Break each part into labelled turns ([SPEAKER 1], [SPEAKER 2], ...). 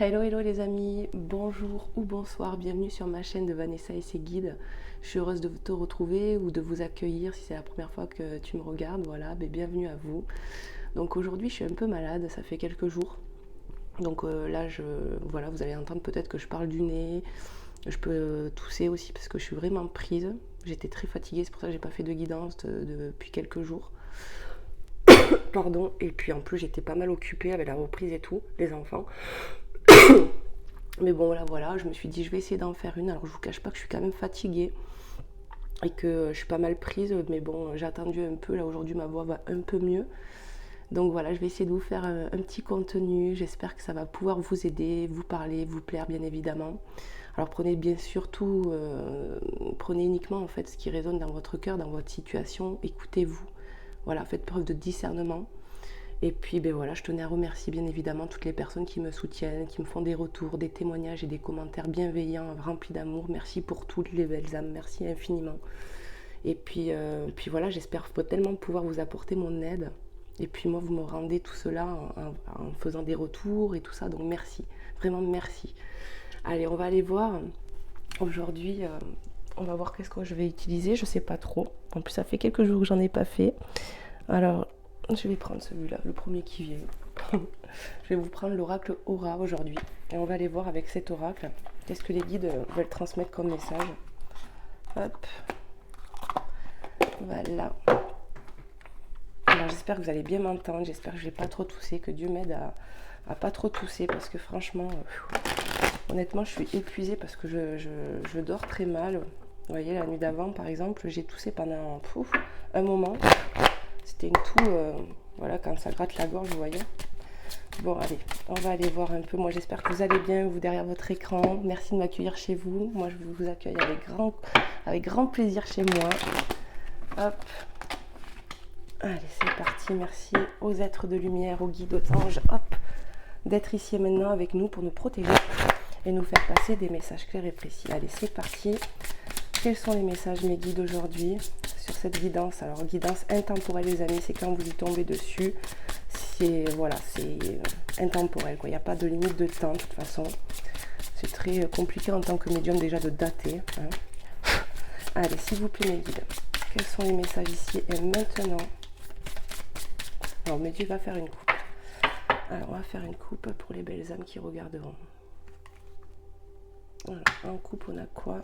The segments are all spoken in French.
[SPEAKER 1] Hello hello les amis, bonjour ou bonsoir, bienvenue sur ma chaîne de Vanessa et ses guides. Je suis heureuse de te retrouver ou de vous accueillir si c'est la première fois que tu me regardes, voilà, bienvenue à vous. Donc aujourd'hui je suis un peu malade, ça fait quelques jours. Donc là voilà, vous allez entendre peut-être que je parle du nez, je peux tousser aussi parce que je suis vraiment prise. J'étais très fatiguée, c'est pour ça que j'ai pas fait de guidance depuis quelques jours. Pardon, et puis en plus j'étais pas mal occupée avec la reprise et tout, les enfants. Mais bon, voilà, je me suis dit, je vais essayer d'en faire une. Alors, je vous cache pas que je suis quand même fatiguée et que je suis pas mal prise. Mais bon, j'ai attendu un peu. Là, aujourd'hui, ma voix va un peu mieux. Donc voilà, je vais essayer de vous faire un petit contenu. J'espère que ça va pouvoir vous aider, vous parler, vous plaire, bien évidemment. Alors, prenez bien sûr tout, prenez uniquement en fait ce qui résonne dans votre cœur, dans votre situation. Écoutez-vous. Voilà, faites preuve de discernement. Et puis ben voilà, je tenais à remercier bien évidemment toutes les personnes qui me soutiennent, qui me font des retours, des témoignages et des commentaires bienveillants, remplis d'amour. Merci pour toutes les belles âmes, merci infiniment. Et puis voilà, j'espère tellement pouvoir vous apporter mon aide. Et puis moi, vous me rendez tout cela en faisant des retours et tout ça, donc merci, vraiment merci. Allez, on va aller voir. Aujourd'hui, on va voir qu'est-ce que je vais utiliser, je sais pas trop. En plus, ça fait quelques jours que j'en ai pas fait. Alors, je vais prendre celui-là, le premier qui vient. Je vais vous prendre l'oracle Aura aujourd'hui. Et on va aller voir avec cet oracle qu'est-ce que les guides veulent transmettre comme message. Hop. Voilà. Alors j'espère que vous allez bien m'entendre. J'espère que je ne vais pas trop tousser. Que Dieu m'aide à pas trop tousser. Parce que franchement, honnêtement, je suis épuisée parce que je dors très mal. Vous voyez, la nuit d'avant, par exemple, j'ai toussé pendant un moment. C'était une toux, voilà, quand ça gratte la gorge, vous voyez. Bon, allez, on va aller voir un peu. Moi, j'espère que vous allez bien, vous derrière votre écran. Merci de m'accueillir chez vous. Moi, je vous accueille avec grand plaisir chez moi. Hop. Allez, c'est parti. Merci aux êtres de lumière, aux guides, aux anges, hop, d'être ici et maintenant avec nous pour nous protéger et nous faire passer des messages clairs et précis. Allez, c'est parti. Quels sont les messages, mes guides, aujourd'hui sur cette guidance? Alors, guidance intemporelle, les amis, c'est quand vous y tombez dessus. C'est intemporel, quoi. Il n'y a pas de limite de temps, de toute façon. C'est très compliqué en tant que médium déjà de dater. Hein. Allez, s'il vous plaît, mes guides, quels sont les messages ici et maintenant? Alors, mes dieux, va faire une coupe. Alors, on va faire une coupe pour les belles âmes qui regarderont. Voilà, en coupe, on a quoi?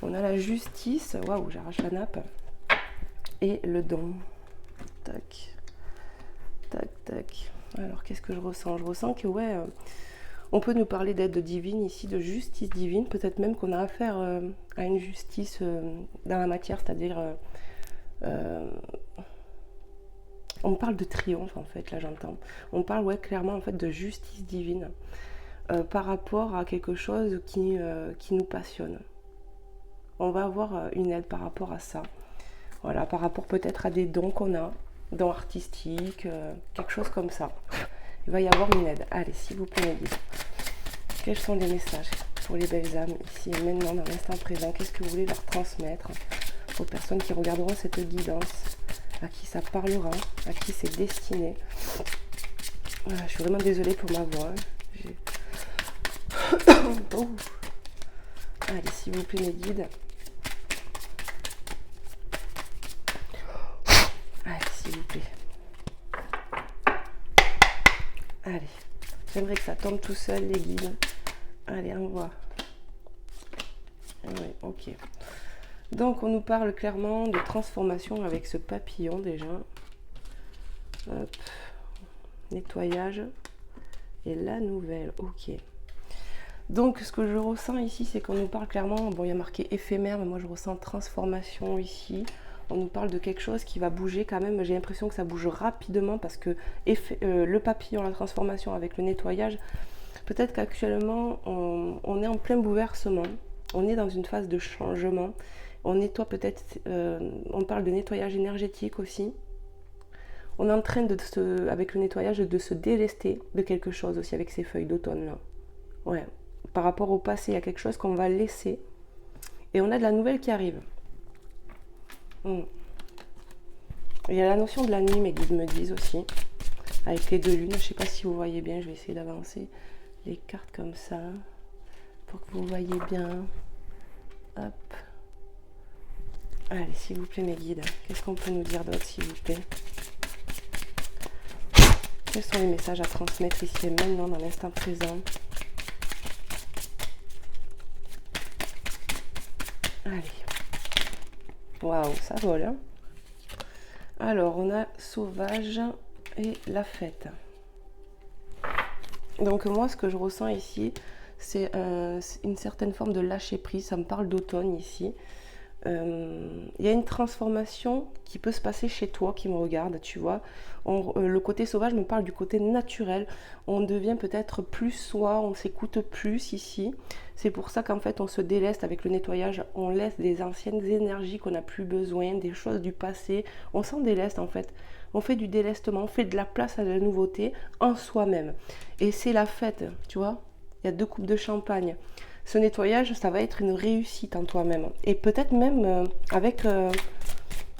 [SPEAKER 1] On a la justice. Waouh, j'arrache la nappe. Et le don. Tac. Tac, tac. Alors, qu'est-ce que je ressens? Je ressens que, ouais, on peut nous parler d'aide divine ici, de justice divine. Peut-être même qu'on a affaire à une justice dans la matière, c'est-à-dire... on parle de triomphe, en fait, là, j'entends. On parle, ouais, clairement, en fait, de justice divine par rapport à quelque chose qui nous passionne. On va avoir une aide par rapport à ça. Voilà, par rapport peut-être à des dons qu'on a, dons artistiques, quelque chose comme ça. Il va y avoir une aide. Allez, s'il vous plaît, mes guides. Quels sont les messages pour les belles âmes ici et maintenant, dans l'instant présent? Qu'est-ce que vous voulez leur transmettre aux personnes qui regarderont cette guidance, à qui ça parlera, à qui c'est destiné? Voilà, je suis vraiment désolée pour ma voix. Oh. Allez, s'il vous plaît, mes guides. Allez, s'il vous plaît. Allez, j'aimerais que ça tombe tout seul, les guides. Allez, on voit. Oui, ok. Donc, on nous parle clairement de transformation avec ce papillon, déjà. Hop. Nettoyage. Et la nouvelle, ok. Donc, ce que je ressens ici, c'est qu'on nous parle clairement... Bon, il y a marqué éphémère, mais moi, je ressens transformation ici. On nous parle de quelque chose qui va bouger quand même. J'ai l'impression que ça bouge rapidement parce que le papillon, la transformation avec le nettoyage, peut-être qu'actuellement, on est en plein bouleversement. On est dans une phase de changement. On nettoie peut-être... on parle de nettoyage énergétique aussi. On est en train, avec le nettoyage, de se délester de quelque chose aussi avec ces feuilles d'automne là. Ouais. Par rapport au passé, il y a quelque chose qu'on va laisser. Et on a de la nouvelle qui arrive. Il y a la notion de la nuit, mes guides me disent aussi. Avec les deux lunes, je ne sais pas si vous voyez bien, je vais essayer d'avancer. les cartes comme ça pour que vous voyez bien. Hop. Allez, s'il vous plaît mes guides, qu'est-ce qu'on peut nous dire d'autre s'il vous plaît? Quels sont les messages à transmettre ici et maintenant dans l'instant présent? Allez. Waouh, ça vole, hein? Alors, on a sauvage et la fête. Donc moi, ce que je ressens ici, c'est une certaine forme de lâcher prise. Ça me parle d'automne ici. Il y a une transformation qui peut se passer chez toi qui me regarde, tu vois. Le côté sauvage me parle du côté naturel. On devient peut-être plus soi, on s'écoute plus ici. C'est pour ça qu'en fait on se déleste avec le nettoyage. On laisse des anciennes énergies qu'on n'a plus besoin, des choses du passé. On s'en déleste en fait. On fait du délestement, on fait de la place à la nouveauté en soi-même. Et c'est la fête, tu vois. Il y a 2 coupes de champagne. Ce nettoyage, ça va être une réussite en toi-même. Et peut-être même avec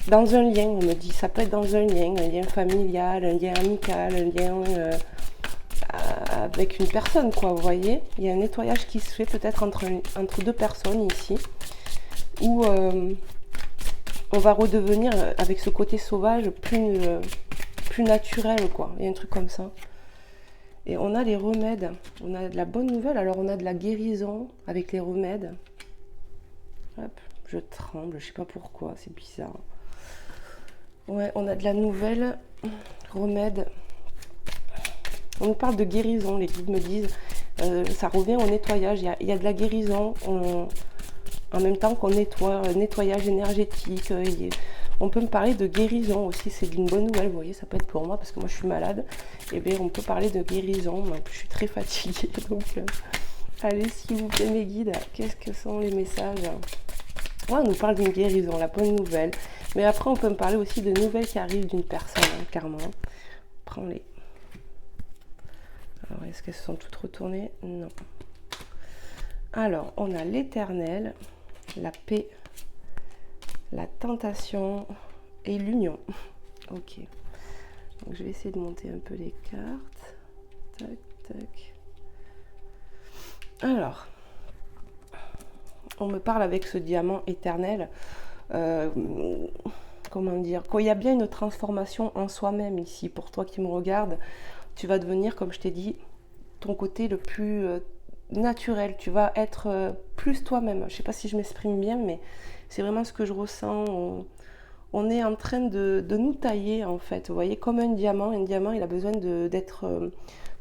[SPEAKER 1] dans un lien, on me dit. Ça peut être dans un lien familial, un lien amical, un lien avec une personne, quoi, vous voyez. Il y a un nettoyage qui se fait peut-être entre 2 personnes ici. Où on va redevenir avec ce côté sauvage plus naturel, quoi. Il y a un truc comme ça. Et on a les remèdes, on a de la bonne nouvelle, alors on a de la guérison avec les remèdes. Hop, je tremble, je sais pas pourquoi, c'est bizarre. Ouais, on a de la nouvelle, remède. On nous parle de guérison, les guides me disent, ça revient au nettoyage, il y a de la guérison, en même temps qu'on nettoie, nettoyage énergétique. On peut me parler de guérison aussi, c'est une bonne nouvelle, vous voyez, ça peut être pour moi parce que moi je suis malade. Et bien on peut parler de guérison, donc je suis très fatiguée. Donc allez, s'il vous plaît mes guides, qu'est-ce que sont les messages? Ouais, on nous parle d'une guérison, la bonne nouvelle. Mais après on peut me parler aussi de nouvelles qui arrivent d'une personne, hein, carrément. Prends-les. Alors est-ce qu'elles se sont toutes retournées? Non. Alors on a l'éternel, la paix, la tentation et l'union. Ok. Donc je vais essayer de monter un peu les cartes. Tac, tac. Alors, on me parle avec ce diamant éternel. Comment dire? Quand il y a bien une transformation en soi-même ici, pour toi qui me regardes, tu vas devenir, comme je t'ai dit, ton côté le plus naturel. Tu vas être plus toi-même. Je ne sais pas si je m'exprime bien, mais c'est vraiment ce que je ressens. On est en train de nous tailler en fait, vous voyez, comme un diamant. Un diamant, il a besoin d'être,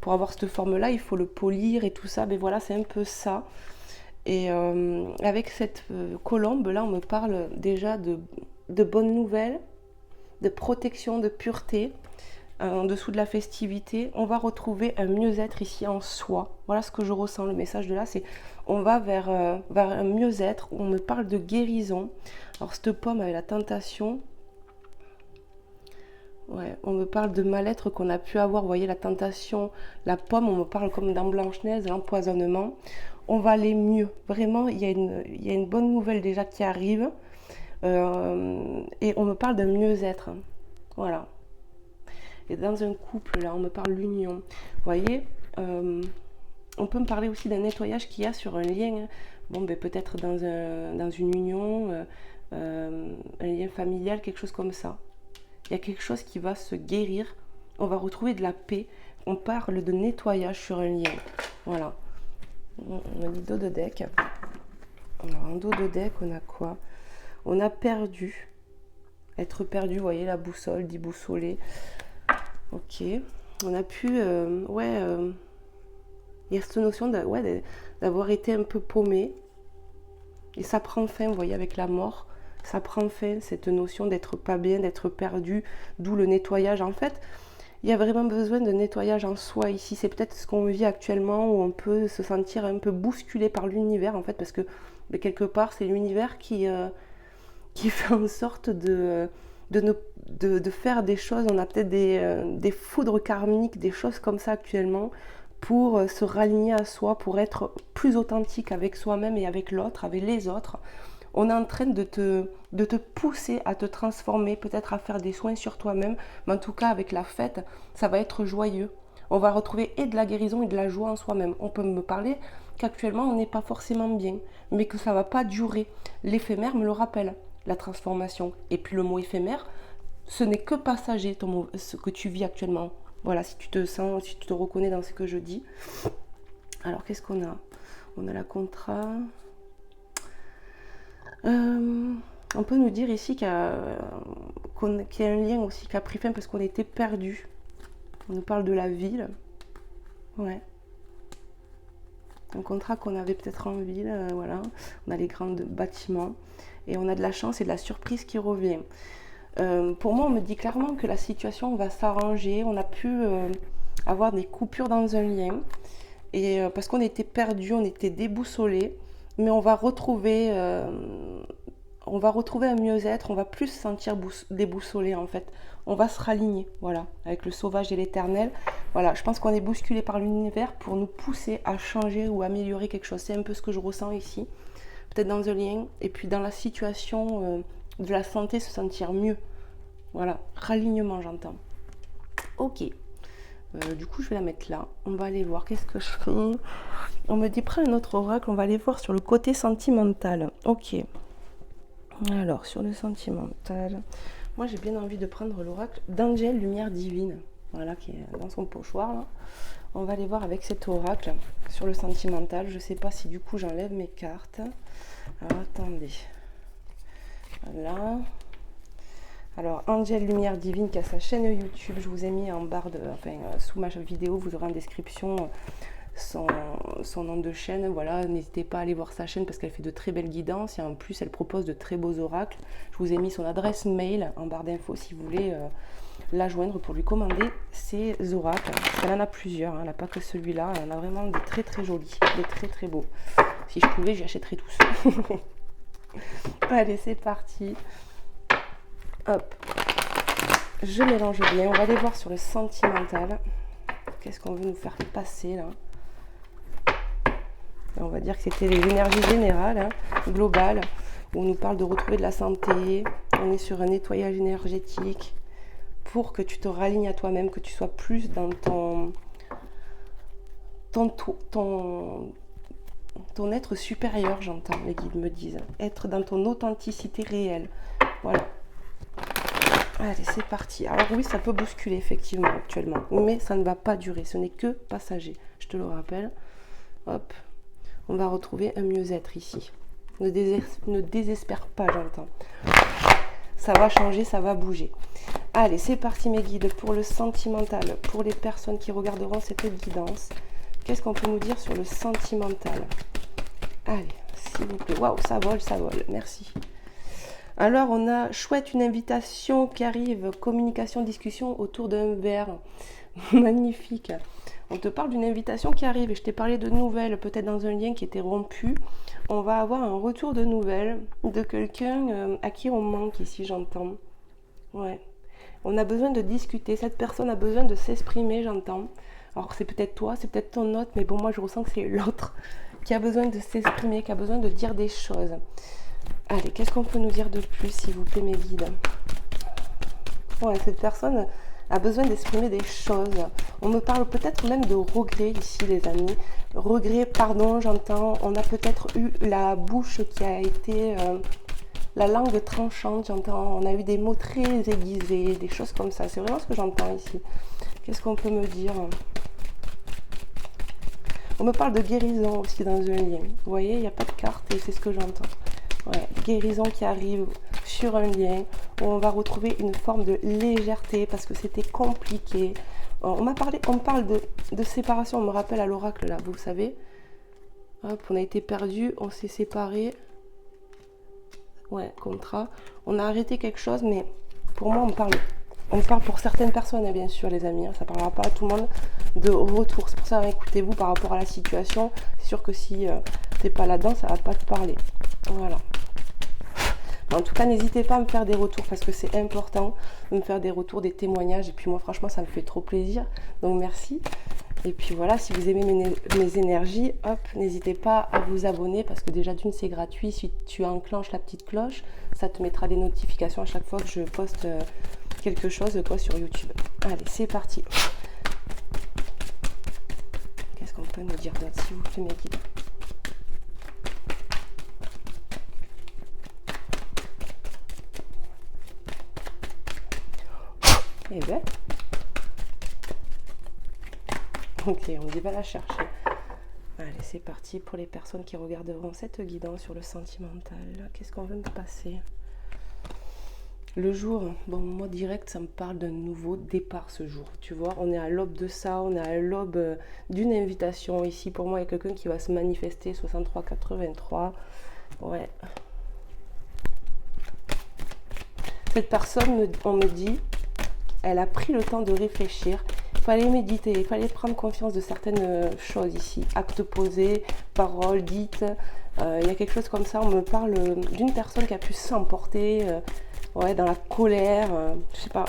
[SPEAKER 1] pour avoir cette forme-là, il faut le polir et tout ça. Mais voilà, c'est un peu ça. Et avec cette colombe-là, on me parle déjà de bonnes nouvelles, de protection, de pureté. En dessous de la festivité, on va retrouver un mieux-être ici en soi. Voilà ce que je ressens, le message de là, c'est on va vers un mieux-être. On me parle de guérison. Alors cette pomme avec la tentation, ouais, on me parle de mal-être qu'on a pu avoir. Vous voyez la tentation, la pomme, on me parle comme dans Blanche-Neige, l'empoisonnement. On va aller mieux. Vraiment, il y a une bonne nouvelle déjà qui arrive. Et on me parle d'un mieux-être. Voilà. Et dans un couple, là, on me parle de l'union. Vous voyez, on peut me parler aussi d'un nettoyage qu'il y a sur un lien. Bon, ben, peut-être dans une union, un lien familial, quelque chose comme ça. Il y a quelque chose qui va se guérir. On va retrouver de la paix. On parle de nettoyage sur un lien. Voilà. On a dit dos de deck. Alors, en dos de deck, on a quoi? On a perdu. Être perdu, vous voyez, la boussole, déboussolé. Ok, on a pu, il y a cette notion d'avoir été un peu paumé. Et ça prend fin, vous voyez, avec la mort. Ça prend fin, cette notion d'être pas bien, d'être perdu, d'où le nettoyage. En fait, il y a vraiment besoin de nettoyage en soi ici. C'est peut-être ce qu'on vit actuellement, où on peut se sentir un peu bousculé par l'univers, en fait, parce que quelque part, c'est l'univers qui fait en sorte de faire des choses. On a peut-être des foudres karmiques, des choses comme ça actuellement, pour se raligner à soi, pour être plus authentique avec soi-même et avec l'autre, avec les autres. On est en train de te pousser à te transformer, peut-être à faire des soins sur toi-même, mais en tout cas avec la fête, ça va être joyeux. On va retrouver et de la guérison et de la joie en soi-même. On peut me parler qu'actuellement on n'est pas forcément bien, mais que ça ne va pas durer. L'éphémère me le rappelle, la transformation. Et puis le mot éphémère, ce n'est que passager ce que tu vis actuellement. Voilà, si tu te sens, si tu te reconnais dans ce que je dis. Alors qu'est-ce qu'on a? On a la contrat. On peut nous dire ici qu'il y a un lien aussi qui a pris fin parce qu'on était perdu. On nous parle de la ville. Ouais. Un contrat qu'on avait peut-être en ville, voilà. On a les grands bâtiments et on a de la chance et de la surprise qui revient. Pour moi, on me dit clairement que la situation va s'arranger. On a pu avoir des coupures dans un lien et parce qu'on était perdu, on était déboussolé, mais on va retrouver un mieux-être. On va plus se sentir déboussolé en fait. On va se raligner, voilà, avec le sauvage et l'éternel. Voilà, je pense qu'on est bousculé par l'univers pour nous pousser à changer ou améliorer quelque chose. C'est un peu ce que je ressens ici, peut-être dans un lien, et puis dans la situation de la santé, se sentir mieux. Voilà, ralignement j'entends. Ok, du coup je vais la mettre là. On va aller voir, qu'est-ce que je fais? On me dit prends un autre oracle, on va aller voir sur le côté sentimental. Ok, alors sur le sentimental... Moi, j'ai bien envie de prendre l'oracle d'Angel Lumière Divine, voilà, qui est dans son pochoir. Là. On va aller voir avec cet oracle sur le sentimental. Je ne sais pas si du coup j'enlève mes cartes. Alors, attendez. Voilà. Alors, Angel Lumière Divine qui a sa chaîne YouTube. Je vous ai mis en barre sous ma vidéo, vous aurez en description son nom de chaîne. Voilà, n'hésitez pas à aller voir sa chaîne parce qu'elle fait de très belles guidances et en plus elle propose de très beaux oracles. Je vous ai mis son adresse mail en barre d'infos si vous voulez la joindre pour lui commander ses oracles. Elle en a plusieurs, hein. Elle n'a pas que celui-là, elle en a vraiment des très très jolis, des très très beaux. Si je pouvais, j'y achèterais tous. Allez, c'est parti. Hop, je mélange bien. On va aller voir sur le sentimental. Qu'est-ce qu'on veut nous faire passer là? On va dire que c'était les énergies générales, hein, globales, où on nous parle de retrouver de la santé. On est sur un nettoyage énergétique pour que tu te ralignes à toi-même, que tu sois plus dans ton être supérieur, j'entends, les guides me disent. Être dans ton authenticité réelle. Voilà. Allez, c'est parti. Alors oui, ça peut bousculer effectivement actuellement, mais ça ne va pas durer. Ce n'est que passager, je te le rappelle. Hop. On va retrouver un mieux-être ici. Ne désespère pas, j'entends. Ça va changer, ça va bouger. Allez, c'est parti mes guides pour le sentimental. Pour les personnes qui regarderont cette guidance, qu'est-ce qu'on peut nous dire sur le sentimental? Allez, s'il vous plaît. Waouh, ça vole, merci. Alors, on a chouette, une invitation qui arrive. Communication, discussion autour d'un verre. Magnifique. On te parle d'une invitation qui arrive et je t'ai parlé de nouvelles, peut-être dans un lien qui était rompu. On va avoir un retour de nouvelles de quelqu'un à qui on manque ici, j'entends. Ouais. On a besoin de discuter. Cette personne a besoin de s'exprimer, j'entends. Alors c'est peut-être toi, c'est peut-être ton autre, mais bon, moi je ressens que c'est l'autre qui a besoin de s'exprimer, qui a besoin de dire des choses. Allez, qu'est-ce qu'on peut nous dire de plus, s'il vous plaît, mes guides? Ouais, cette personne a besoin d'exprimer des choses. On me parle peut-être même de regret ici, les amis. Regret, pardon, j'entends. On a peut-être eu la bouche qui a été... la langue tranchante, j'entends. On a eu des mots très aiguisés, des choses comme ça. C'est vraiment ce que j'entends ici. Qu'est-ce qu'on peut me dire? On me parle de guérison aussi dans un lien. Vous voyez, il n'y a pas de carte et c'est ce que j'entends. Ouais, guérison qui arrive sur un lien où on va retrouver une forme de légèreté parce que c'était compliqué. On parle de séparation, on me rappelle à l'oracle là, vous savez. Hop, on a été perdu, on s'est séparés. Ouais, contrat. On a arrêté quelque chose, mais pour moi, on parle pour certaines personnes, hein, bien sûr, les amis. Hein, ça ne parlera pas à tout le monde de retour. C'est pour ça, écoutez-vous par rapport à la situation. C'est sûr que si tu n'es pas là-dedans, ça ne va pas te parler. Voilà. En tout cas, n'hésitez pas à me faire des retours parce que c'est important de me faire des retours, des témoignages. Et puis moi, franchement, ça me fait trop plaisir. Donc, merci. Et puis voilà, si vous aimez mes énergies, hop, n'hésitez pas à vous abonner parce que déjà d'une, c'est gratuit. Si tu enclenches la petite cloche, ça te mettra des notifications à chaque fois que je poste quelque chose sur YouTube. Allez, c'est parti. Qu'est-ce qu'on peut nous dire d'autre, s'il vous plaît, mes guides? Eh ben, ok, on dit va la chercher. Allez, c'est parti pour les personnes qui regarderont cette guidance sur le sentimental. Qu'est-ce qu'on veut me passer? Le jour, bon, moi direct, ça me parle d'un nouveau départ ce jour. Tu vois, on est à l'aube de ça, on est à l'aube d'une invitation. Ici, pour moi, il y a quelqu'un qui va se manifester, 63-83. Ouais. Cette personne, on me dit, elle a pris le temps de réfléchir. Il fallait méditer, il fallait prendre conscience de certaines choses ici. Actes posés, paroles dites. Il y a quelque chose comme ça. On me parle d'une personne qui a pu s'emporter ouais, dans la colère. Je sais pas.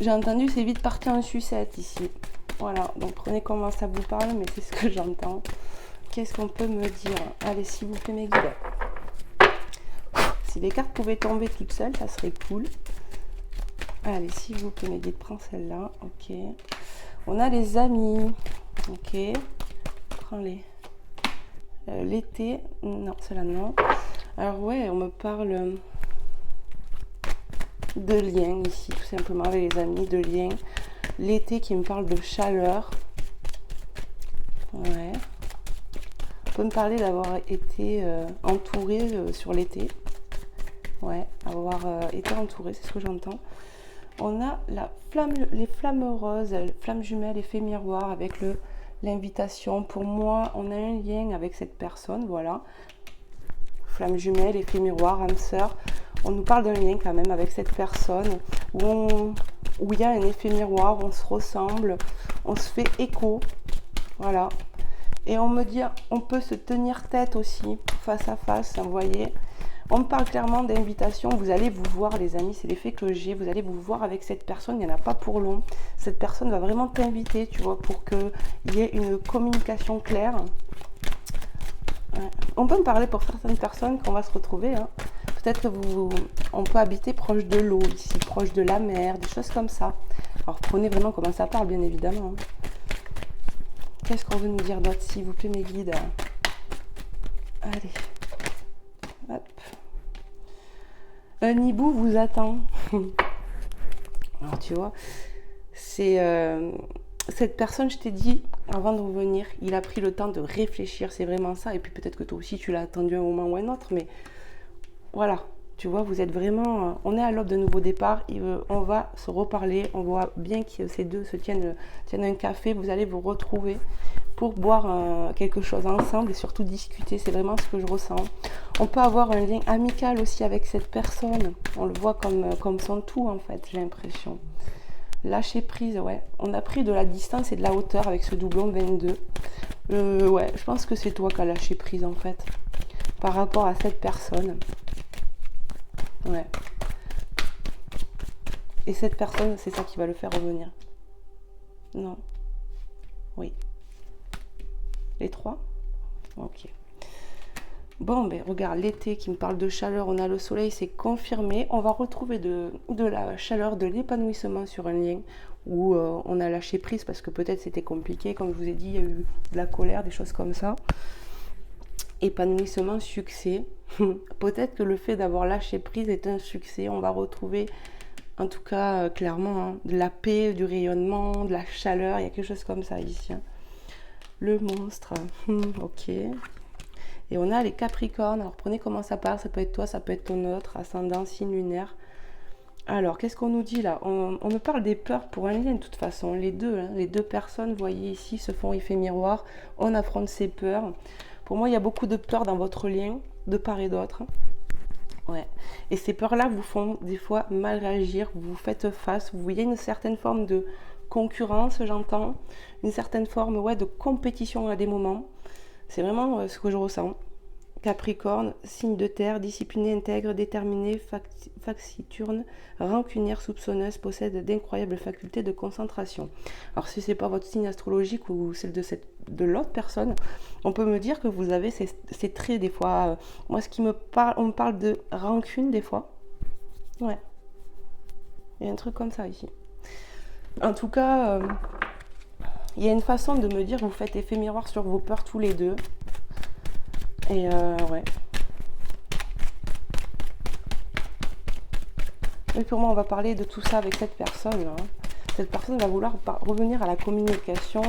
[SPEAKER 1] J'ai entendu, c'est vite parti en sucette ici. Voilà, donc prenez comment ça vous parle, mais c'est ce que j'entends. Qu'est-ce qu'on peut me dire? Allez, s'il vous plaît, mes guides. Si les cartes pouvaient tomber toutes seules, ça serait cool. Allez, s'il vous plaît, mes guides, prends celle-là. Ok. On a les amis. Ok. Prends-les. L'été. Non, celle-là, non. Alors, ouais, on me parle de liens ici, tout simplement, avec les amis, de liens. L'été qui me parle de chaleur. Ouais. On peut me parler d'avoir été entouré sur l'été. Ouais, avoir été entouré, c'est ce que j'entends. On a les flammes roses, flammes jumelles, effet miroir avec l'invitation. Pour moi, on a un lien avec cette personne, voilà. Flamme jumelle, effet miroir, âme sœur. On nous parle d'un lien quand même avec cette personne où il y a un effet miroir, on se ressemble, on se fait écho, voilà. Et on me dit, on peut se tenir tête aussi, face à face, vous voyez. On me parle clairement d'invitation, vous allez vous voir les amis, c'est l'effet que j'ai, vous allez vous voir avec cette personne, il n'y en a pas pour long. Cette personne va vraiment t'inviter, tu vois, pour qu'il y ait une communication claire. Ouais. On peut me parler pour certaines personnes qu'on va se retrouver, hein. Peut-être que on peut habiter proche de l'eau ici, proche de la mer, des choses comme ça. Alors prenez vraiment comment ça parle, bien évidemment. Qu'est-ce qu'on veut nous dire d'autre, s'il vous plaît, mes guides? Allez. Hop. Un hibou vous attend. Alors tu vois, c'est cette personne, je t'ai dit, avant de revenir, il a pris le temps de réfléchir, c'est vraiment ça. Et puis peut-être que toi aussi, tu l'as attendu un moment ou un autre, mais voilà. Tu vois, vous êtes vraiment... on est à l'aube de nouveau départ, on va se reparler, on voit bien que ces deux se tiennent un café, vous allez vous retrouver pour boire quelque chose ensemble et surtout discuter, c'est vraiment ce que je ressens. On peut avoir un lien amical aussi avec cette personne, on le voit comme son tout en fait, j'ai l'impression. Lâcher prise, ouais. On a pris de la distance et de la hauteur avec ce doublon 22. Ouais, je pense que c'est toi qui as lâché prise en fait, par rapport à cette personne. Ouais. Et cette personne, c'est ça qui va le faire revenir. Non. Oui. Les trois? Ok. Bon, ben regarde, l'été qui me parle de chaleur, on a le soleil, c'est confirmé. On va retrouver de la chaleur, de l'épanouissement sur un lien où on a lâché prise parce que peut-être c'était compliqué. Comme je vous ai dit, il y a eu de la colère, des choses comme ça. Épanouissement, succès. Peut-être que le fait d'avoir lâché prise est un succès. On va retrouver, en tout cas, clairement, hein, de la paix, du rayonnement, de la chaleur. Il y a quelque chose comme ça ici. Hein. Le monstre. Ok. Et on a les Capricornes. Alors prenez comment ça part. Ça peut être toi, ça peut être ton autre. Ascendant, signe lunaire. Alors, qu'est-ce qu'on nous dit là? On me parle des peurs pour un lien de toute façon. Les deux personnes, vous voyez ici, se font effet miroir. On affronte ses peurs. Pour moi, il y a beaucoup de peurs dans votre lien, de part et d'autre. Ouais. Et ces peurs-là vous font des fois mal réagir, vous vous faites face, vous voyez une certaine forme de concurrence, j'entends, une certaine forme ouais, de compétition à des moments. C'est vraiment ce que je ressens. Capricorne, signe de terre, discipliné, intègre, déterminé, taciturne, rancunière, soupçonneuse, possède d'incroyables facultés de concentration. Alors si ce n'est pas votre signe astrologique ou celle de l'autre personne, on peut me dire que vous avez ces traits des fois. Moi, on me parle de rancune des fois. Ouais. Il y a un truc comme ça ici. En tout cas, il y a une façon de me dire, vous faites effet miroir sur vos peurs tous les deux. Et ouais. Mais pour moi, on va parler de tout ça avec cette personne. Hein. Cette personne va vouloir revenir à la communication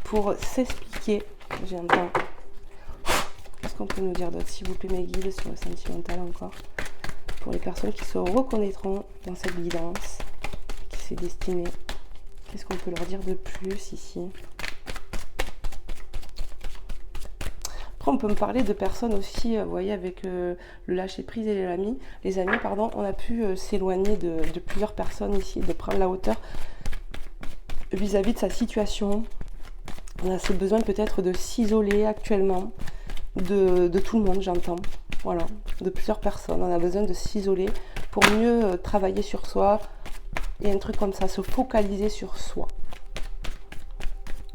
[SPEAKER 1] pour s'expliquer. J'entends. Qu'est-ce qu'on peut nous dire d'autre, s'il vous plaît, mes guides, sur le sentimental encore? Pour les personnes qui se reconnaîtront dans cette guidance qui s'est destinée. Qu'est-ce qu'on peut leur dire de plus ici? Après, on peut me parler de personnes aussi, vous voyez, avec le lâcher-prise et les amis, pardon, on a pu s'éloigner de plusieurs personnes ici, de prendre la hauteur vis-à-vis de sa situation. On a ce besoin peut-être de s'isoler actuellement de tout le monde, j'entends. Voilà, de plusieurs personnes. On a besoin de s'isoler pour mieux travailler sur soi. Il y a un truc comme ça, se focaliser sur soi.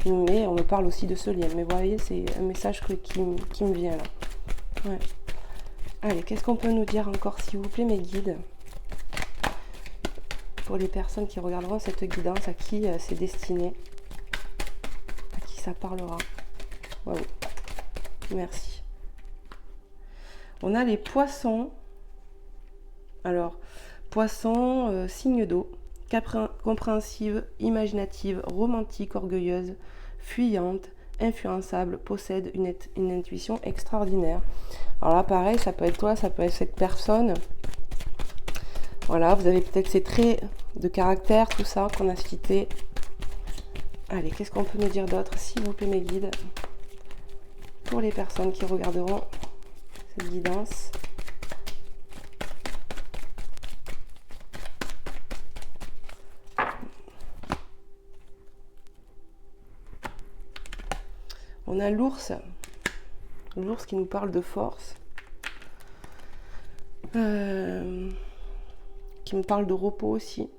[SPEAKER 1] Mais on me parle aussi de ce lien. Mais vous voyez, c'est un message qui me vient là. Ouais. Allez, qu'est-ce qu'on peut nous dire encore, s'il vous plaît, mes guides? Pour les personnes qui regarderont cette guidance, à qui c'est destiné, à qui ça parlera. Waouh. Merci. On a les poissons. Alors, poissons, signe d'eau. Compréhensive, imaginative, romantique, orgueilleuse, fuyante, influençable, possède une intuition extraordinaire. Alors là, pareil, ça peut être toi, ça peut être cette personne. Voilà, vous avez peut-être ces traits de caractère, tout ça qu'on a cité. Allez, qu'est-ce qu'on peut me dire d'autre, s'il vous plaît, mes guides, pour les personnes qui regarderont cette guidance? On a l'ours qui nous parle de force, qui me parle de repos aussi.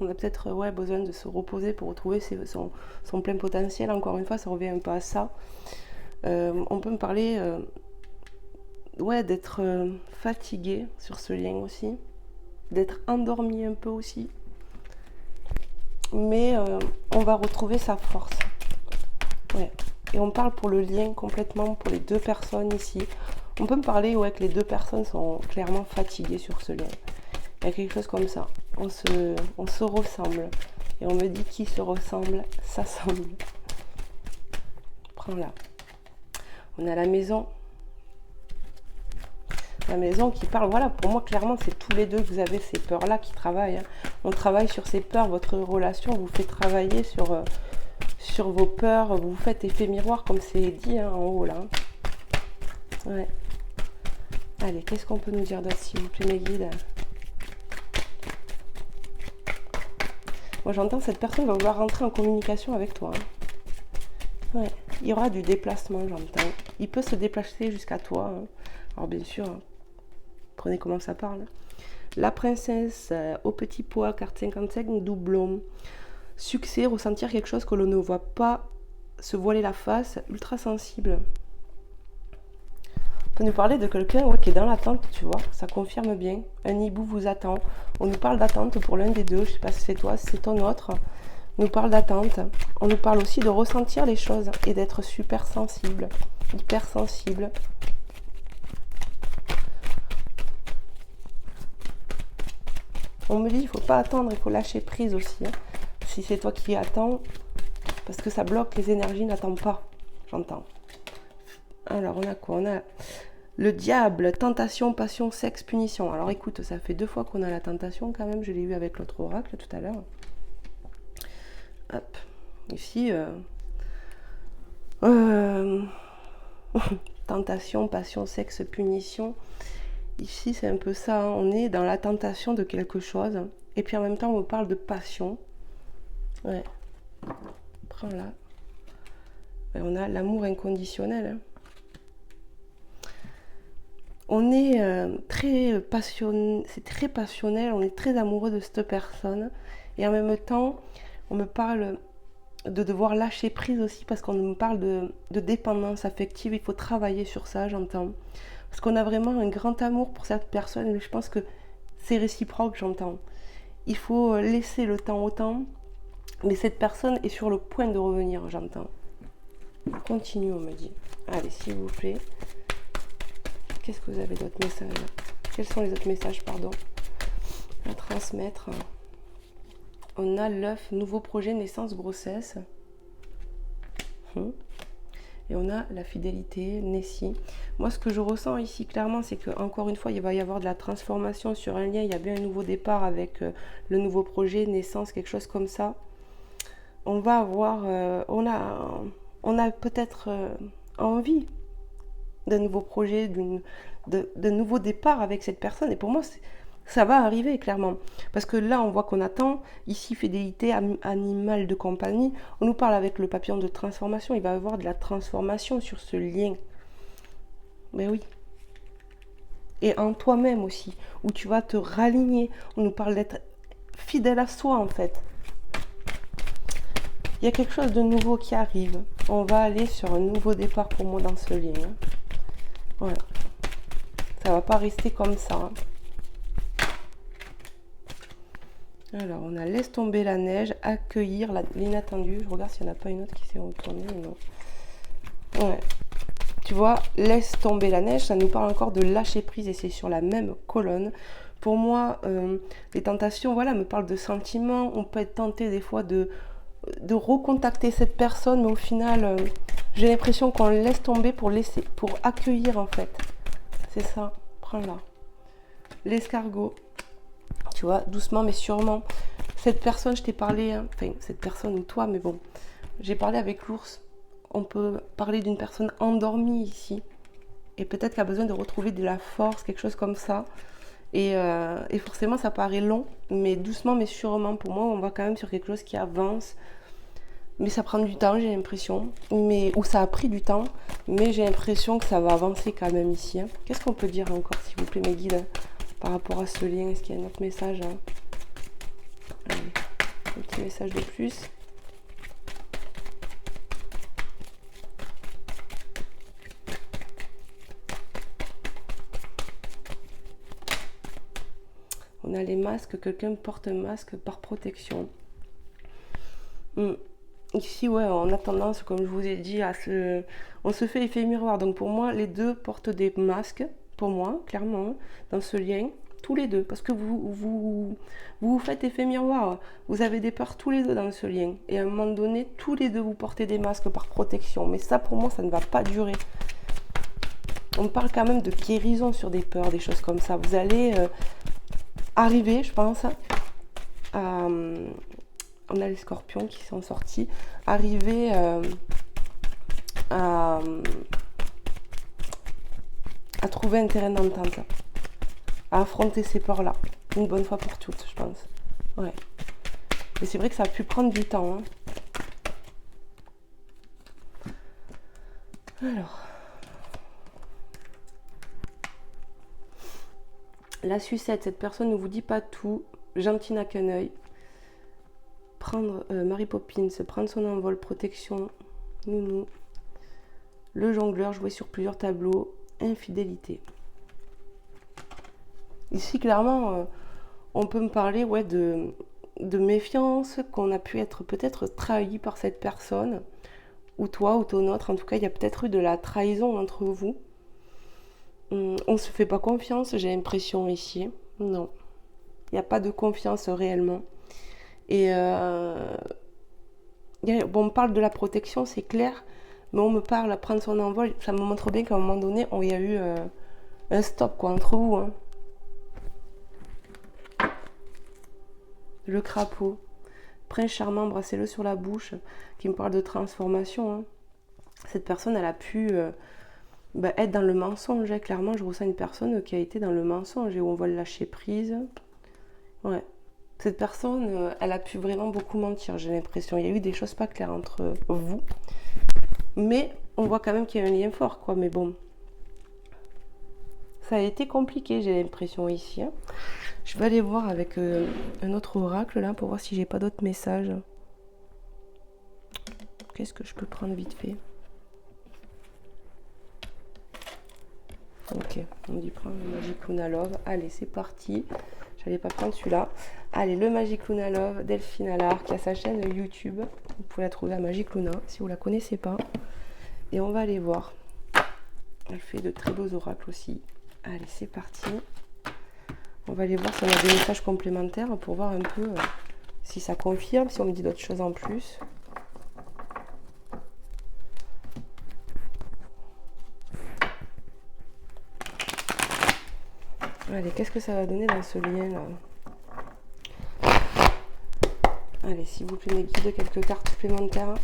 [SPEAKER 1] On a peut-être besoin de se reposer pour retrouver son plein potentiel. Encore une fois, ça revient un peu à ça. On peut me parler d'être fatigué sur ce lien aussi, d'être endormi un peu aussi. Mais on va retrouver sa force. Ouais. Et on parle pour le lien complètement, pour les deux personnes ici. On peut me parler que les deux personnes sont clairement fatiguées sur ce lien. Il y a quelque chose comme ça. On se ressemble. Et on me dit qui se ressemble, s'assemble. Prends-la. On a la maison. La maison qui parle. Voilà, pour moi, clairement, c'est tous les deux que vous avez ces peurs-là qui travaillent. Hein. On travaille sur ces peurs. Votre relation vous fait travailler sur vos peurs. Vous faites effet miroir, comme c'est dit en haut, là. Ouais. Allez, qu'est-ce qu'on peut nous dire d'autre, s'il vous plaît, mes guides? Moi, j'entends cette personne va vouloir rentrer en communication avec toi. Hein. Ouais. Il y aura du déplacement, j'entends. Il peut se déplacer jusqu'à toi. Hein. Alors, bien sûr, prenez comment ça parle. La princesse au petit pois, carte 55, doublon. Succès, ressentir quelque chose que l'on ne voit pas, se voiler la face, ultra sensible. On peut nous parler de quelqu'un qui est dans l'attente, tu vois, ça confirme bien. Un hibou vous attend. On nous parle d'attente pour l'un des deux, je ne sais pas si c'est toi, si c'est ton autre. On nous parle d'attente. On nous parle aussi de ressentir les choses et d'être super sensible, hyper sensible. On me dit, il ne faut pas attendre, il faut lâcher prise aussi. Hein. Si c'est toi qui attends, parce que ça bloque, les énergies n'attendent pas, j'entends. Alors, on a quoi? On a le diable, tentation, passion, sexe, punition. Alors, écoute, ça fait 2 fois qu'on a la tentation quand même. Je l'ai eu avec l'autre oracle tout à l'heure. Hop. Ici, tentation, passion, sexe, punition. Ici, c'est un peu ça. Hein. On est dans la tentation de quelque chose. Et puis, en même temps, on parle de passion. Ouais. Prends-la. Et on a l'amour inconditionnel. Hein. On est très passionné, c'est très passionnel, on est très amoureux de cette personne. Et en même temps, on me parle de devoir lâcher prise aussi parce qu'on me parle de dépendance affective. Il faut travailler sur ça, j'entends. Parce qu'on a vraiment un grand amour pour cette personne, mais je pense que c'est réciproque, j'entends. Il faut laisser le temps au temps. Mais cette personne est sur le point de revenir, j'entends. Continue, on me dit. Allez, s'il vous plaît. Qu'est-ce que vous avez d'autres messages? Quels sont les autres messages, pardon, à transmettre? On a l'œuf, nouveau projet, naissance, grossesse. Et on a la fidélité, Nessie. Moi, ce que je ressens ici, clairement, c'est qu'encore une fois, il va y avoir de la transformation sur un lien. Il y a bien un nouveau départ avec le nouveau projet, naissance, quelque chose comme ça. On va avoir... on a peut-être envie d'un nouveau projet, d'un nouveau départ avec cette personne. Et pour moi, ça va arriver, clairement. Parce que là, on voit qu'on attend, ici, fidélité, animal de compagnie. On nous parle avec le papillon de transformation. Il va y avoir de la transformation sur ce lien. Mais oui. Et en toi-même aussi, où tu vas te raligner. On nous parle d'être fidèle à soi, en fait. Il y a quelque chose de nouveau qui arrive. On va aller sur un nouveau départ pour moi dans ce lien. Voilà. Ça va pas rester comme ça. Alors, on a laisse tomber la neige, accueillir l'inattendu. Je regarde s'il n'y en a pas une autre qui s'est retournée, mais non. Ouais. Tu vois, laisse tomber la neige, ça nous parle encore de lâcher prise et c'est sur la même colonne. Pour moi, les tentations, voilà, me parlent de sentiments. On peut être tenté des fois de recontacter cette personne, mais au final, j'ai l'impression qu'on laisse tomber pour accueillir en fait. C'est ça, prends-la. L'escargot. Tu vois, doucement mais sûrement. Cette personne, je t'ai parlé, hein, enfin cette personne ou toi, mais bon, j'ai parlé avec l'ours. On peut parler d'une personne endormie ici. Et peut-être qu'elle a besoin de retrouver de la force, quelque chose comme ça. Et forcément, ça paraît long, mais doucement mais sûrement. Pour moi, on va quand même sur quelque chose qui avance. Mais ça prend du temps, j'ai l'impression. Ou ça a pris du temps, mais j'ai l'impression que ça va avancer quand même ici. Hein. Qu'est-ce qu'on peut dire encore, s'il vous plaît, mes guides, par rapport à ce lien? Est-ce qu'il y a un autre message? Allez, un petit message de plus. On a les masques, quelqu'un porte un masque par protection. Ici, ouais, on a tendance, comme je vous ai dit, on se fait effet miroir. Donc pour moi, les deux portent des masques, pour moi, clairement, dans ce lien. Tous les deux, parce que vous faites effet miroir. Vous avez des peurs tous les deux dans ce lien. Et à un moment donné, tous les deux, vous portez des masques par protection. Mais ça, pour moi, ça ne va pas durer. On parle quand même de guérison sur des peurs, des choses comme ça. Vous allez arriver, je pense, à... on a les scorpions qui sont sortis, arriver à trouver un terrain d'entente, à affronter ces peurs-là, une bonne fois pour toutes, je pense. Ouais. Mais c'est vrai que ça a pu prendre du temps. Hein. Alors. La sucette, cette personne ne vous dit pas tout, gentil n'a qu'un œil. Prendre Mary Poppins, prendre son envol, protection, nounou. Le jongleur, jouer sur plusieurs tableaux, infidélité. Ici, clairement, on peut me parler de méfiance, qu'on a pu être peut-être trahi par cette personne, ou toi, ou ton autre. En tout cas, il y a peut-être eu de la trahison entre vous. On se fait pas confiance, j'ai l'impression ici. Non. Il n'y a pas de confiance réellement. Et bon, on me parle de la protection, c'est clair, mais on me parle à prendre son envol. Ça me montre bien qu'à un moment donné, il y a eu un stop quoi, entre vous. Hein. Le crapaud. Prince charmant, embrassez-le sur la bouche, qui me parle de transformation. Hein. Cette personne, elle a pu être dans le mensonge. Hein. Clairement, je ressens une personne qui a été dans le mensonge et où on va le lâcher prise. Ouais. Cette personne, elle a pu vraiment beaucoup mentir, j'ai l'impression. Il y a eu des choses pas claires entre vous. Mais on voit quand même qu'il y a un lien fort, quoi. Mais bon. Ça a été compliqué, j'ai l'impression, ici. Hein. Je vais aller voir avec un autre oracle, là, pour voir si j'ai pas d'autres messages. Qu'est-ce que je peux prendre vite fait? Ok, on dit prendre le Magic Love. Allez, c'est parti. J'allais pas prendre celui-là. Allez, le Magic Luna Love, Delphine Allard, qui a sa chaîne YouTube. Vous pouvez la trouver à Magic Luna, si vous la connaissez pas. Et on va aller voir. Elle fait de très beaux oracles aussi. Allez, c'est parti. On va aller voir si on a des messages complémentaires pour voir un peu si ça confirme, si on me dit d'autres choses en plus. Allez, qu'est-ce que ça va donner dans ce lien là? Allez, s'il vous plaît, mes guides, quelques cartes supplémentaires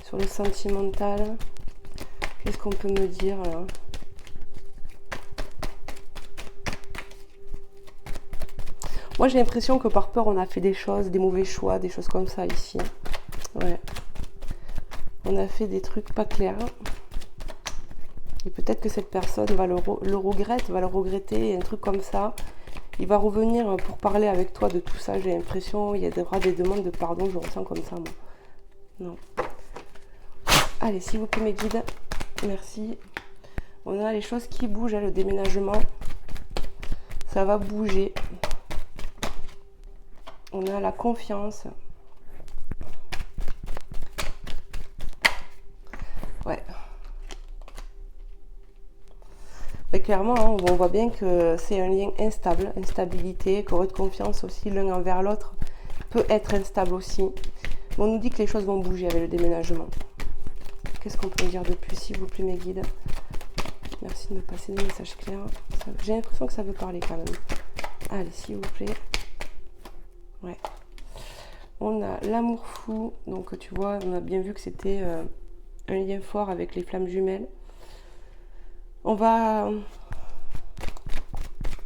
[SPEAKER 1] sur le sentimental. Qu'est-ce qu'on peut me dire là? Moi, j'ai l'impression que par peur, on a fait des choses, des mauvais choix, des choses comme ça ici. Ouais. On a fait des trucs pas clairs. Et peut-être que cette personne va le regretter, un truc comme ça. Il va revenir pour parler avec toi de tout ça, j'ai l'impression. Il y aura des demandes de pardon, je ressens comme ça, moi. Non. Allez, s'il vous plaît, mes guides. Merci. On a les choses qui bougent, le déménagement. Ça va bouger. On a la confiance. Ouais. Mais clairement, hein, on voit bien que c'est un lien instable, instabilité, qu'aurait de confiance aussi l'un envers l'autre peut être instable aussi. Mais on nous dit que les choses vont bouger avec le déménagement. Qu'est-ce qu'on peut dire de plus, s'il vous plaît, mes guides? Merci de me passer des messages clairs. J'ai l'impression que ça veut parler quand même. Allez, s'il vous plaît. Ouais. On a l'amour fou. Donc, tu vois, on a bien vu que c'était un lien fort avec les flammes jumelles. On va...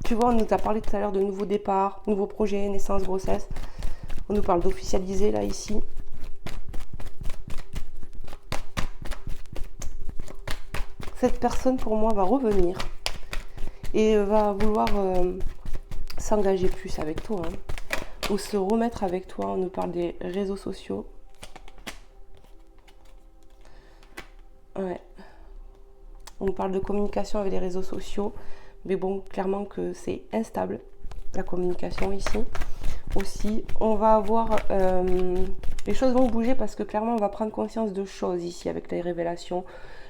[SPEAKER 1] Tu vois, on nous a parlé tout à l'heure de nouveaux départs, nouveaux projets, naissance, grossesse. On nous parle d'officialiser, là, ici. Cette personne, pour moi, va revenir et va vouloir s'engager plus avec toi, hein, ou se remettre avec toi. On nous parle des réseaux sociaux. Ouais. On nous parle de communication avec les réseaux sociaux. Mais bon, clairement que c'est instable, la communication ici. Aussi, on va avoir... les choses vont bouger parce que clairement, on va prendre conscience de choses ici avec les révélations.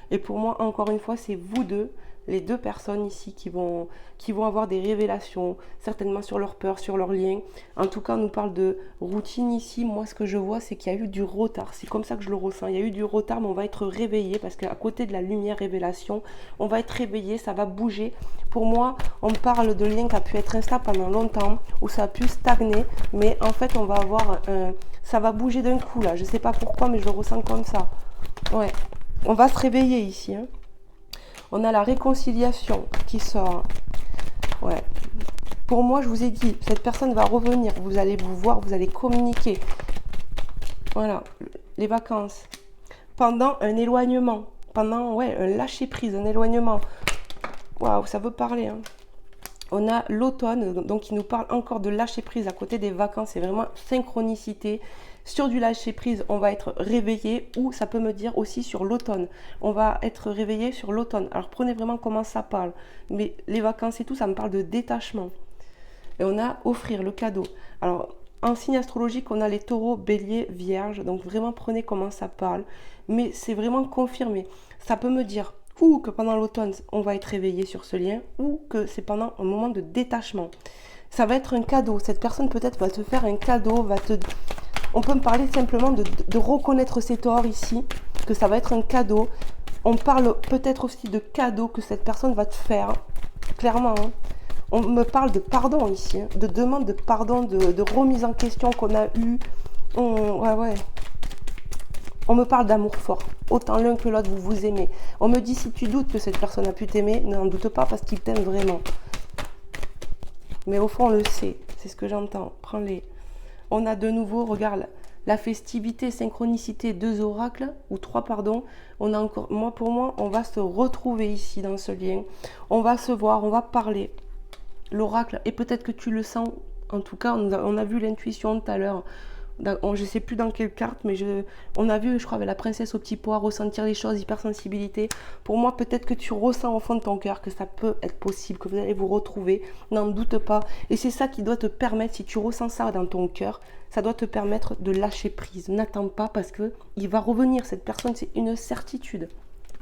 [SPEAKER 1] Et pour moi, encore une fois, c'est vous deux, les deux personnes ici qui vont avoir des révélations, certainement sur leur peur, sur leurs liens. En tout cas, on nous parle de routine ici. Moi, ce que je vois, c'est qu'il y a eu du retard. C'est comme ça que je le ressens. Il y a eu du retard, mais on va être réveillé parce qu'à côté de la lumière révélation, on va être réveillé, ça va bouger. Pour moi, on parle de lien qui a pu être instable pendant longtemps, où ça a pu stagner, mais en fait, on va avoir... ça va bouger d'un coup, là. Je ne sais pas pourquoi, mais je le ressens comme ça. Ouais. On va se réveiller ici. Hein. On a la réconciliation qui sort. Ouais. Pour moi, je vous ai dit, cette personne va revenir. Vous allez vous voir, vous allez communiquer. Voilà. Les vacances. Pendant un éloignement. Pendant, un lâcher-prise, un éloignement. Waouh, ça veut parler. Hein. On a l'automne, donc qui nous parle encore de lâcher-prise à côté des vacances. C'est vraiment synchronicité. Sur du lâcher-prise, on va être réveillé, ou ça peut me dire aussi sur l'automne. On va être réveillé sur l'automne. Alors prenez vraiment comment ça parle. Mais les vacances et tout, ça me parle de détachement. Et on a offrir le cadeau. Alors en signe astrologique, on a les taureaux, béliers, vierges. Donc vraiment prenez comment ça parle. Mais c'est vraiment confirmé. Ça peut me dire ou que pendant l'automne, on va être réveillé sur ce lien, ou que c'est pendant un moment de détachement. Ça va être un cadeau. Cette personne peut-être va te faire un cadeau, on peut me parler simplement de reconnaître ses torts ici, que ça va être un cadeau. On parle peut-être aussi de cadeaux que cette personne va te faire, clairement. Hein. On me parle de pardon ici, hein, de demande de pardon, de remise en question qu'on a eue. Ouais. On me parle d'amour fort. Autant l'un que l'autre, vous vous aimez. On me dit, si tu doutes que cette personne a pu t'aimer, n'en doute pas parce qu'il t'aime vraiment. Mais au fond, on le sait. C'est ce que j'entends. Prends-les. On a de nouveau, regarde, la festivité, synchronicité, 2 oracles, ou 3, pardon. On a encore, pour moi, on va se retrouver ici dans ce lien. On va se voir, on va parler. L'oracle, et peut-être que tu le sens, en tout cas, on a vu l'intuition tout à l'heure. Je sais plus dans quelle carte, mais on a vu, je crois, avec la princesse au petit pois, ressentir les choses, hypersensibilité. Pour moi, peut-être que tu ressens au fond de ton cœur que ça peut être possible, que vous allez vous retrouver. N'en doute pas. Et c'est ça qui doit te permettre, si tu ressens ça dans ton cœur, ça doit te permettre de lâcher prise. N'attends pas parce que il va revenir. Cette personne, c'est une certitude.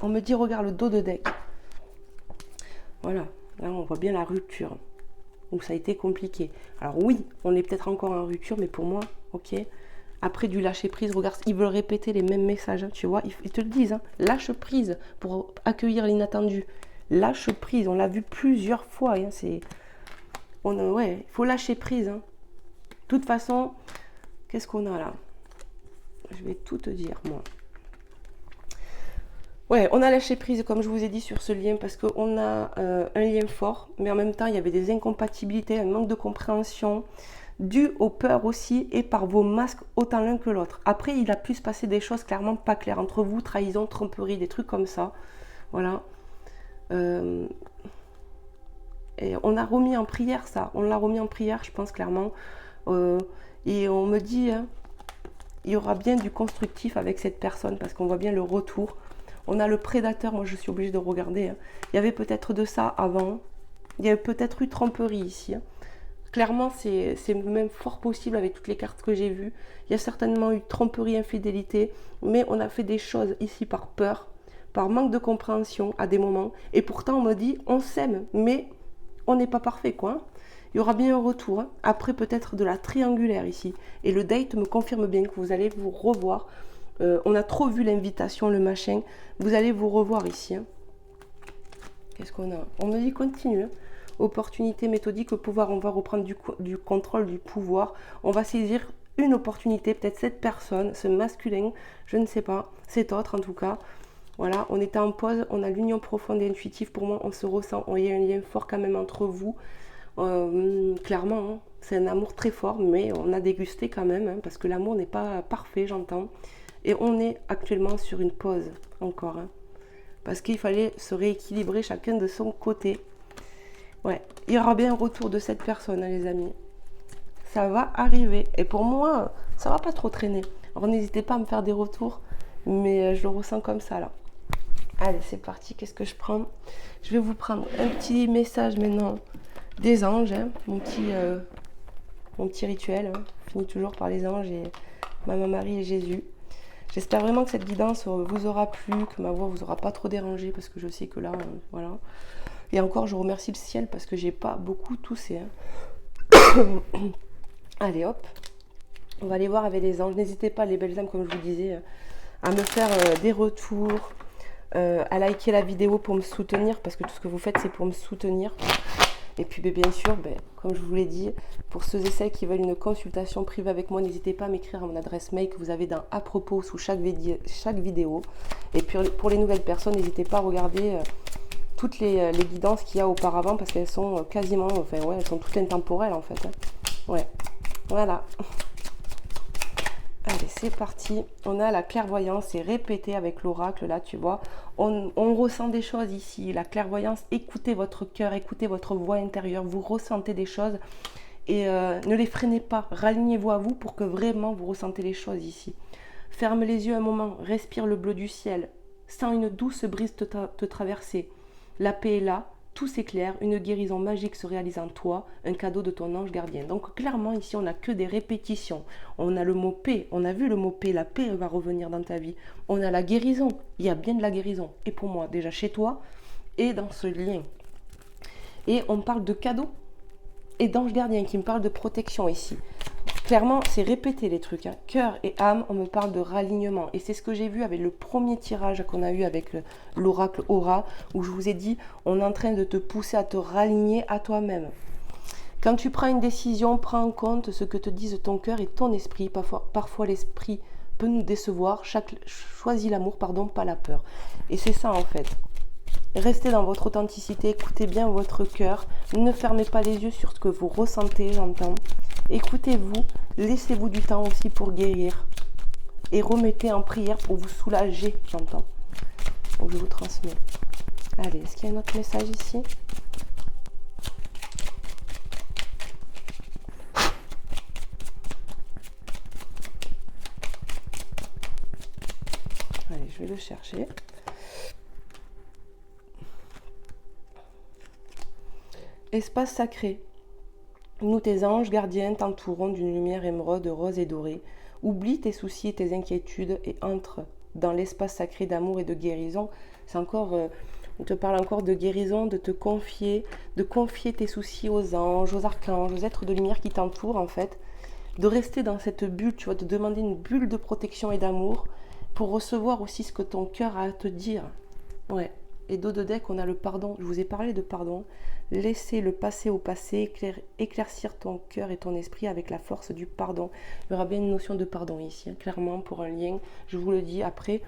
[SPEAKER 1] On me dit, regarde le dos de deck. Voilà, là on voit bien la rupture. Donc ça a été compliqué. Alors oui, on est peut-être encore en rupture, mais pour moi, ok. Après du lâcher prise, regarde, ils veulent répéter les mêmes messages, hein, tu vois, ils te le disent, hein, lâche prise pour accueillir l'inattendu. Lâche prise, on l'a vu plusieurs fois, hein, ouais, il faut lâcher prise. Hein. De toute façon, qu'est-ce qu'on a là? Je vais tout te dire, moi. Ouais, on a lâché prise, comme je vous ai dit, sur ce lien, parce qu'on a un lien fort, mais en même temps, il y avait des incompatibilités, un manque de compréhension, dû aux peurs aussi, et par vos masques, autant l'un que l'autre. Après, il a pu se passer des choses clairement pas claires entre vous, trahison, tromperie, des trucs comme ça. Voilà. Et on a remis en prière ça, on l'a remis en prière, je pense clairement. Et on me dit, hein, il y aura bien du constructif avec cette personne, parce qu'on voit bien le retour. On a le prédateur, moi je suis obligée de regarder. Hein. Il y avait peut-être de ça avant. Il y avait peut-être eu tromperie ici. Hein. Clairement, c'est même fort possible avec toutes les cartes que j'ai vues. Il y a certainement eu tromperie, infidélité. Mais on a fait des choses ici par peur, par manque de compréhension à des moments. Et pourtant, on me dit, on s'aime, mais on n'est pas parfait, quoi. Il y aura bien un retour. Hein. Après, peut-être de la triangulaire ici. Et le date me confirme bien que vous allez vous revoir. On a trop vu l'invitation, le machin. Vous allez vous revoir ici. Hein. Qu'est-ce qu'on a? On me dit continue. Hein. Opportunité méthodique au pouvoir. On va reprendre du contrôle du pouvoir. On va saisir une opportunité. Peut-être cette personne, ce masculin, je ne sais pas. Cet autre en tout cas. Voilà, on était en pause. On a l'union profonde et intuitive. Pour moi, on se ressent. Il y a un lien fort quand même entre vous. Clairement, hein. C'est un amour très fort. Mais on a dégusté quand même. Hein, parce que l'amour n'est pas parfait, j'entends. Et on est actuellement sur une pause encore. Hein, parce qu'il fallait se rééquilibrer chacun de son côté. Ouais, il y aura bien un retour de cette personne, hein, les amis. Ça va arriver. Et pour moi, ça va pas trop traîner. Alors n'hésitez pas à me faire des retours. Mais je le ressens comme ça là. Allez, c'est parti. Qu'est-ce que je prends? Je vais vous prendre un petit message maintenant des anges. Hein, mon petit rituel. Hein, finit toujours par les anges et Maman Marie et Jésus. J'espère vraiment que cette guidance vous aura plu, que ma voix vous aura pas trop dérangé, parce que je sais que là, voilà. Et encore, je remercie le ciel parce que j'ai pas beaucoup toussé. Hein. Allez, hop. On va aller voir avec les anges. N'hésitez pas, les belles âmes, comme je vous disais, à me faire des retours, à liker la vidéo pour me soutenir, parce que tout ce que vous faites, c'est pour me soutenir. Et puis bien sûr, comme je vous l'ai dit, pour ceux et celles qui veulent une consultation privée avec moi, n'hésitez pas à m'écrire à mon adresse mail que vous avez dans à propos sous chaque vidéo. Et puis pour les nouvelles personnes, n'hésitez pas à regarder toutes les guidances qu'il y a auparavant, parce qu'elles sont quasiment, enfin ouais, elles sont toutes intemporelles en fait. Hein. Ouais, voilà. Allez, c'est parti. On a la clairvoyance, c'est répété avec l'oracle, là, tu vois. On ressent des choses ici. La clairvoyance, écoutez votre cœur, écoutez votre voix intérieure. Vous ressentez des choses et ne les freinez pas. Ralignez-vous à vous pour que vraiment vous ressentez les choses ici. Ferme les yeux un moment, respire le bleu du ciel. Sens une douce brise te traverser. La paix est là. Tout s'éclaire, une guérison magique se réalise en toi, un cadeau de ton ange gardien. Donc clairement ici on n'a que des répétitions. On a le mot paix, on a vu le mot paix, la paix va revenir dans ta vie. On a la guérison, il y a bien de la guérison. Et pour moi, déjà chez toi et dans ce lien. Et on parle de cadeau et d'ange gardien qui me parle de protection ici. Clairement, c'est répété les trucs. Hein. Cœur et âme, on me parle de ralignement. Et c'est ce que j'ai vu avec le premier tirage qu'on a eu avec l'oracle Aura, où je vous ai dit, on est en train de te pousser à te raligner à toi-même. Quand tu prends une décision, prends en compte ce que te disent ton cœur et ton esprit. Parfois l'esprit peut nous décevoir. Choisis l'amour, pardon, pas la peur. Et c'est ça en fait. Restez dans votre authenticité, écoutez bien votre cœur. Ne fermez pas les yeux sur ce que vous ressentez, j'entends. Écoutez-vous, laissez-vous du temps aussi pour guérir. Et remettez en prière pour vous soulager, j'entends. Donc je vous transmets. Allez, est-ce qu'il y a un autre message ici ? je vais le chercher. Espace sacré. Nous, tes anges gardiens, t'entourons d'une lumière émeraude, rose et dorée. Oublie tes soucis et tes inquiétudes et entre dans l'espace sacré d'amour et de guérison. C'est encore, on te parle encore de guérison, de confier tes soucis aux anges, aux archanges, aux êtres de lumière qui t'entourent en fait. De rester dans cette bulle, tu vois, de demander une bulle de protection et d'amour pour recevoir aussi ce que ton cœur a à te dire. Ouais. Et dos de deck, on a le pardon. Je vous ai parlé de pardon. Laissez le passé au passé, éclaircir ton cœur et ton esprit avec la force du pardon. Il y aura bien une notion de pardon ici, hein, clairement, pour un lien. Je vous le dis après.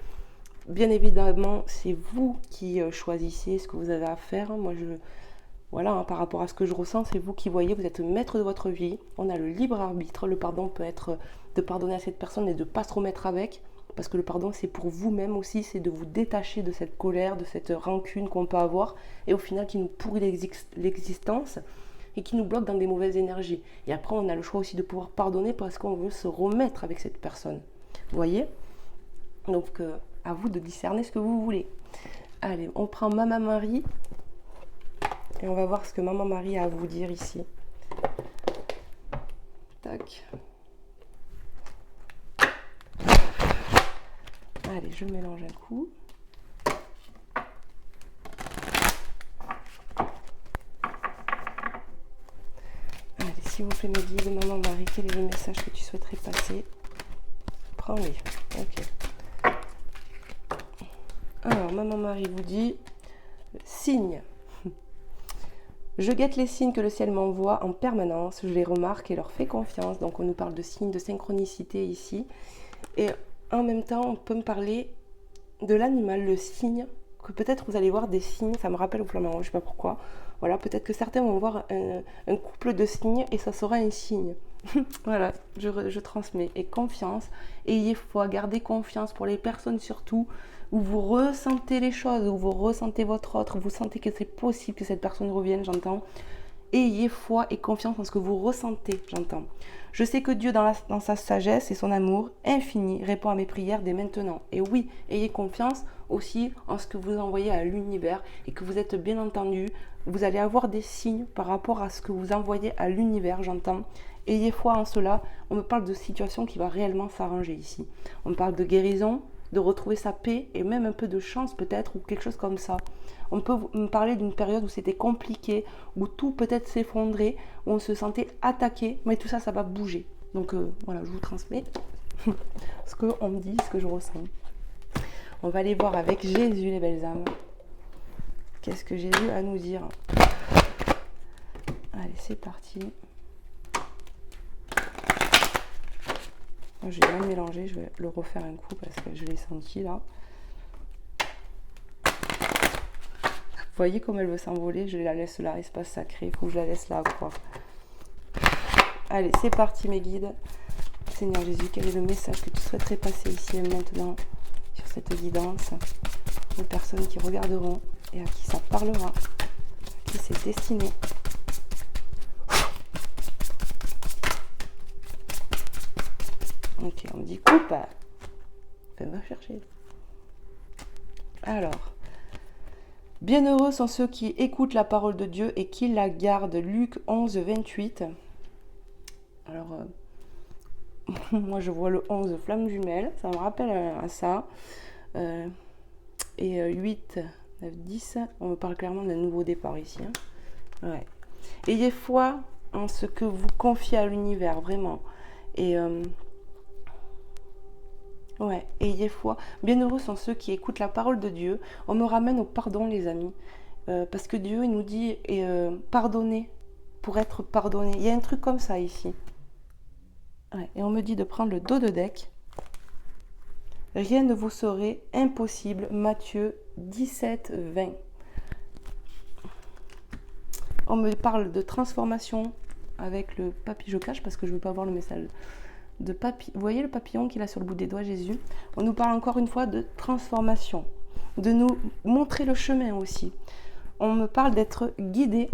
[SPEAKER 1] Bien évidemment, c'est vous qui choisissez ce que vous avez à faire. Moi, voilà, hein, par rapport à ce que je ressens, c'est vous qui voyez. Vous êtes maître de votre vie. On a le libre arbitre. Le pardon peut être de pardonner à cette personne et de ne pas se remettre avec. Parce que le pardon, c'est pour vous-même aussi, c'est de vous détacher de cette colère, de cette rancune qu'on peut avoir, et au final qui nous pourrit l'existence et qui nous bloque dans des mauvaises énergies. Et après, on a le choix aussi de pouvoir pardonner parce qu'on veut se remettre avec cette personne. Vous voyez? Donc, à vous de discerner ce que vous voulez. Allez, on prend Maman Marie, et on va voir ce que Maman Marie a à vous dire ici. Tac. Allez, je mélange un coup. Allez, s'il vous plaît, me guide, Maman Marie, quel est le message que tu souhaiterais passer? Prends-les. Ok. Alors, Maman Marie vous dit, signe. Je guette les signes que le ciel m'envoie en permanence, je les remarque et leur fais confiance. Donc, on nous parle de signes de synchronicité ici. Et en même temps, on peut me parler de l'animal, le cygne, que peut-être vous allez voir des cygnes, ça me rappelle au flamand, je ne sais pas pourquoi. Voilà, peut-être que certains vont voir un couple de cygnes et ça sera un cygne. Voilà, je transmets. Et confiance, ayez foi, gardez confiance pour les personnes surtout où vous ressentez les choses, où vous ressentez votre autre, vous sentez que c'est possible que cette personne revienne, j'entends. Ayez foi et confiance en ce que vous ressentez, j'entends. Je sais que Dieu, dans sa sagesse et son amour infini, répond à mes prières dès maintenant. Et oui, ayez confiance aussi en ce que vous envoyez à l'univers et que vous êtes bien entendu. Vous allez avoir des signes par rapport à ce que vous envoyez à l'univers, j'entends. Ayez foi en cela. On me parle de situation qui va réellement s'arranger ici. On me parle de guérison, de retrouver sa paix et même un peu de chance peut-être ou quelque chose comme ça. On peut me parler d'une période où c'était compliqué, où tout peut-être s'effondrait, où on se sentait attaqué, mais tout ça, ça va bouger. Donc voilà, je vous transmets ce qu'on me dit, ce que je ressens. On va aller voir avec Jésus, les belles âmes. Qu'est-ce que Jésus a à nous dire? Allez, c'est parti. J'ai bien mélangé, je vais le refaire un coup parce que je l'ai senti là. Vous voyez comme elle veut s'envoler, je la laisse là, espace sacré, il faut que je la laisse là, quoi. Allez, c'est parti mes guides. Seigneur Jésus, quel est le message que tu souhaiterais passer ici et maintenant sur cette guidance aux personnes qui regarderont et à qui ça parlera, à qui c'est destiné. Ok, on me dit coupe. Fais-moi chercher. Alors, bienheureux sont ceux qui écoutent la parole de Dieu et qui la gardent. Luc 11, 28. Alors, moi je vois le 11 flamme jumelle, ça me rappelle à ça. Et 8, 9, 10, on me parle clairement d'un nouveau départ ici. Hein. Ouais. Ayez foi en ce que vous confiez à l'univers, vraiment. Et ouais, ayez foi. Bienheureux sont ceux qui écoutent la parole de Dieu. On me ramène au pardon, les amis. Parce que Dieu, il nous dit pardonnez pour être pardonné. Il y a un truc comme ça ici. Ouais, et on me dit de prendre le dos de deck. Rien ne vous serait impossible. Matthieu 17, 20. On me parle de transformation avec le papillon. Je cache parce que je ne veux pas voir le message. Vous voyez le papillon qu'il a sur le bout des doigts, Jésus? On nous parle encore une fois de transformation, de nous montrer le chemin aussi. On me parle d'être guidé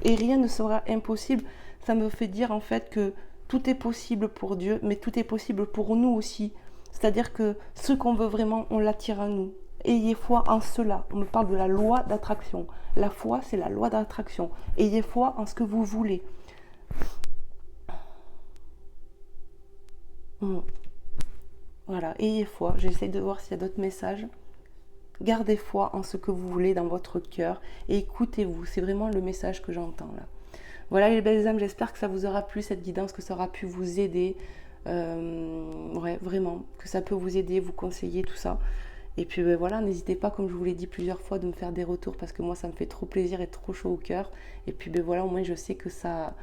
[SPEAKER 1] et rien ne sera impossible. Ça me fait dire en fait que tout est possible pour Dieu, mais tout est possible pour nous aussi. C'est-à-dire que ce qu'on veut vraiment, on l'attire à nous. Ayez foi en cela. On me parle de la loi d'attraction. La foi, c'est la loi d'attraction. Ayez foi en ce que vous voulez. Voilà, ayez foi. J'essaie de voir s'il y a d'autres messages. Gardez foi en ce que vous voulez dans votre cœur et écoutez-vous. C'est vraiment le message que j'entends là. Voilà les belles âmes, j'espère que ça vous aura plu cette guidance, que ça aura pu vous aider. Ouais, vraiment, que ça peut vous aider, vous conseiller, tout ça. Et puis ben voilà, n'hésitez pas, comme je vous l'ai dit plusieurs fois, de me faire des retours parce que moi ça me fait trop plaisir et trop chaud au cœur. Et puis ben voilà, au moins je sais que ça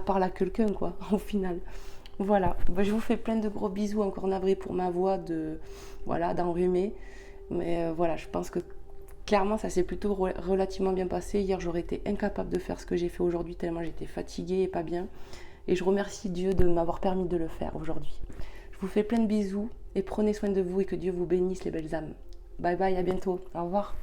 [SPEAKER 1] parle à quelqu'un quoi, au final. Voilà, ben, je vous fais plein de gros bisous, encore navré pour ma voix d'enrhumé. Mais voilà, je pense que clairement ça s'est plutôt relativement bien passé. Hier j'aurais été incapable de faire ce que j'ai fait aujourd'hui tellement j'étais fatiguée et pas bien. Et je remercie Dieu de m'avoir permis de le faire aujourd'hui. Je vous fais plein de bisous et prenez soin de vous et que Dieu vous bénisse les belles âmes. Bye bye, à bientôt. Au revoir.